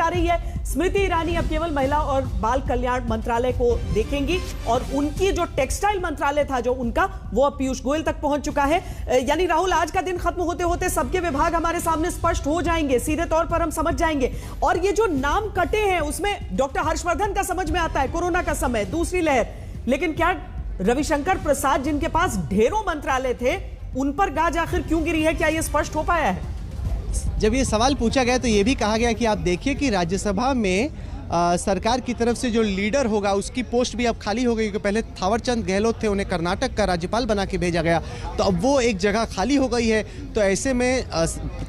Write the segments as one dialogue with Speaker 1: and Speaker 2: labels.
Speaker 1: जा रही है। स्मृति ईरानी अब केवल महिला और बाल कल्याण मंत्रालय को देखेंगी और उनकी जो टेक्सटाइल मंत्रालय था जो उनका, वो अब पीयूष गोयल तक पहुंच चुका है। यानी राहुल, आज का दिन खत्म होते होते सबके विभाग हमारे सामने स्पष्ट हो जाएंगे, सीधे तौर पर हम समझ जाएंगे। और ये जो नाम कटे हैं उसमें डॉक्टर हर्षवर्धन का समझ में आता है, कोरोना का समय, दूसरी लहर, लेकिन क्या रविशंकर प्रसाद जिनके पास ढेरों मंत्रालय थे उन पर गाज आखिर क्यों गिरी है? क्या यह स्पष्ट हो पाया है?
Speaker 2: जब ये सवाल पूछा गया तो ये भी कहा गया कि आप देखिए कि राज्यसभा में सरकार की तरफ से जो लीडर होगा उसकी पोस्ट भी अब खाली हो गई, क्योंकि पहले थावरचंद गहलोत थे, उन्हें कर्नाटक का राज्यपाल बना के भेजा गया, तो अब वो एक जगह खाली हो गई है। तो ऐसे में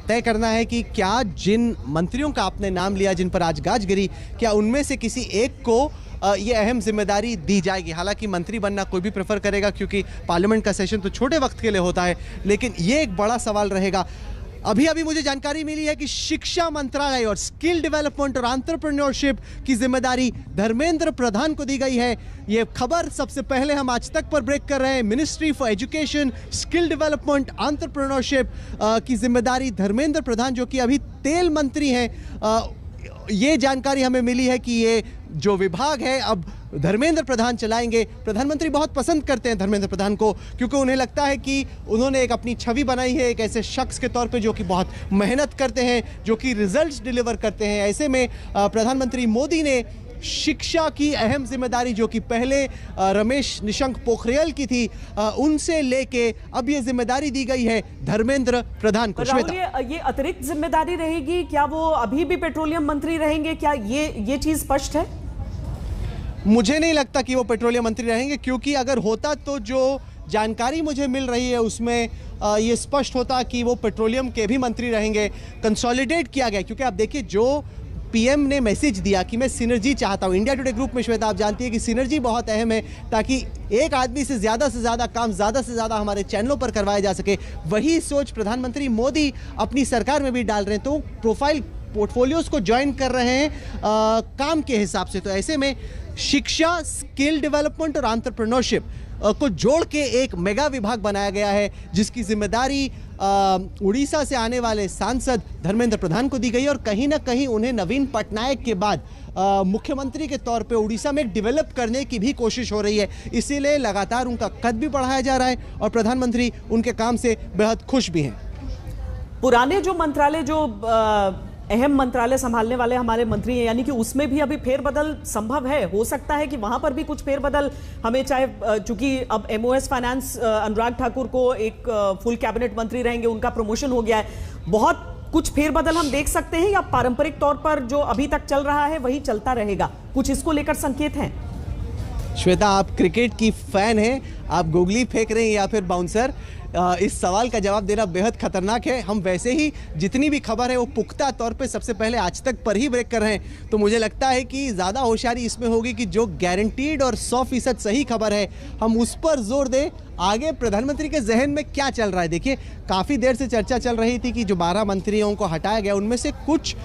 Speaker 2: तय करना है कि क्या जिन मंत्रियों का आपने नाम लिया जिन पर आज गाज गिरी, क्या उनमें से किसी एक को ये अहम जिम्मेदारी दी जाएगी। हालांकि मंत्री बनना कोई भी प्रेफर करेगा क्योंकि पार्लियामेंट का सेशन तो छोटे वक्त के लिए होता है, लेकिन ये एक बड़ा सवाल रहेगा। अभी मुझे जानकारी मिली है कि शिक्षा मंत्रालय और स्किल डेवलपमेंट और एंटरप्रेन्योरशिप की जिम्मेदारी धर्मेंद्र प्रधान को दी गई है। ये खबर सबसे पहले हम आज तक पर ब्रेक कर रहे हैं। Ministry for education, skill development, entrepreneurship की जिम्मेदारी धर्मेंद्र प्रधान, जो कि अभी तेल मंत्री हैं, ये जानकारी हमें मिली है कि ये जो विभाग है अब धर्मेंद्र प्रधान चलाएंगे। प्रधानमंत्री बहुत पसंद करते हैं धर्मेंद्र प्रधान को, क्योंकि उन्हें लगता है कि उन्होंने एक अपनी छवि बनाई है एक ऐसे शख्स के तौर पे जो कि बहुत मेहनत करते हैं, जो कि रिजल्ट्स डिलीवर करते हैं। ऐसे में प्रधानमंत्री मोदी ने शिक्षा की अहम जिम्मेदारी, जो कि पहले रमेश निशंक पोखरियाल की थी, उनसे लेके अब ये जिम्मेदारी दी गई है धर्मेंद्र प्रधान को।
Speaker 1: श्वेता, ये अतिरिक्त जिम्मेदारी रहेगी क्या? वो अभी भी पेट्रोलियम मंत्री रहेंगे क्या? ये चीज स्पष्ट है?
Speaker 2: मुझे नहीं लगता कि वो पेट्रोलियम मंत्री रहेंगे, क्योंकि अगर होता तो जो जानकारी मुझे मिल रही है उसमें ये स्पष्ट होता कि वो पेट्रोलियम के भी मंत्री रहेंगे। कंसोलिडेट किया गया, क्योंकि आप देखिए जो पीएम ने मैसेज दिया कि मैं सिनर्जी चाहता हूं इंडिया टुडे ग्रुप में। श्वेता, आप जानती है कि सिनर्जी बहुत अहम है, ताकि एक आदमी से ज़्यादा काम ज़्यादा से ज़्यादा हमारे चैनलों पर करवाया जा सके। वही सोच प्रधानमंत्री मोदी अपनी सरकार में भी डाल रहे हैं, तो प्रोफाइल पोर्टफोलियोज को ज्वाइन कर रहे हैं काम के हिसाब से। तो ऐसे में शिक्षा, स्किल डेवलपमेंट और एंटरप्रेन्योरशिप को जोड़ के एक मेगा विभाग बनाया गया है, जिसकी जिम्मेदारी उड़ीसा से आने वाले सांसद धर्मेंद्र प्रधान को दी गई। और कहीं ना कहीं उन्हें नवीन पटनायक के बाद मुख्यमंत्री के तौर पे उड़ीसा में डेवलप करने की भी कोशिश हो रही है, इसीलिए लगातार उनका कद भी बढ़ाया जा रहा है और प्रधानमंत्री उनके काम से बेहद खुश भी हैं।
Speaker 1: पुराने जो मंत्रालय, जो अहम मंत्रालय संभालने वाले हमारे मंत्री हैं, यानी कि उसमें भी अभी फेरबदल संभव है? हो सकता है कि वहां पर भी कुछ फेरबदल हमें, चाहे चूंकि अब एमओएस फाइनेंस अनुराग ठाकुर को एक फुल कैबिनेट मंत्री रहेंगे, उनका प्रमोशन हो गया है, बहुत कुछ फेरबदल हम देख सकते हैं, या पारंपरिक तौर पर जो अभी तक चल रहा है वही चलता रहेगा? कुछ इसको लेकर संकेत हैं?
Speaker 2: श्वेता, आप क्रिकेट की फैन हैं, आप गोगली फेंक रहे हैं या फिर बाउंसर? इस सवाल का जवाब देना बेहद खतरनाक है। हम वैसे ही जितनी भी खबर है वो पुख्ता तौर पे सबसे पहले आज तक पर ही ब्रेक कर रहे हैं, तो मुझे लगता है कि ज़्यादा होशियारी इसमें होगी कि जो गारंटीड और 100% सही खबर है हम उस पर जोर दें। आगे प्रधानमंत्री के जहन में क्या चल रहा है? देखिए, काफ़ी देर से चर्चा चल रही थी कि जो 12 मंत्रियों को हटाया गया उनमें से कुछ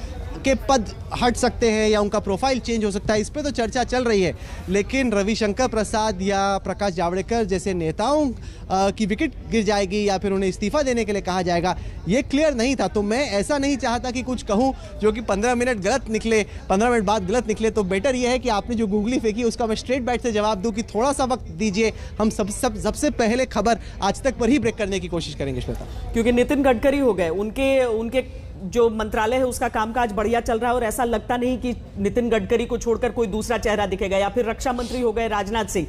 Speaker 2: के पद हट सकते हैं या उनका प्रोफाइल चेंज हो सकता है, इस पे तो चर्चा चल रही है। लेकिन रविशंकर प्रसाद या प्रकाश जावड़ेकर जैसे नेताओं की विकेट गिर जाएगी या फिर उन्हें इस्तीफा देने के लिए कहा जाएगा, ये क्लियर नहीं था। तो मैं ऐसा नहीं चाहता कि कुछ कहूं जो कि 15 मिनट गलत निकले, 15 मिनट बाद गलत निकले। तो बेटर ये है कि आपने जो गूगली फेंकी उसका मैं स्ट्रेट बैट से जवाब दूं कि थोड़ा सा वक्त दीजिए, हम सबसे पहले खबर आज तक पर ही ब्रेक करने की कोशिश करेंगे श्वेता।
Speaker 1: क्योंकि नितिन गडकरी हो गए, उनके जो मंत्रालय है उसका कामकाज बढ़िया चल रहा है और ऐसा लगता नहीं कि नितिन गडकरी को छोड़कर कोई दूसरा चेहरा दिखेगा, या फिर रक्षा मंत्री हो गए राजनाथ सिंह।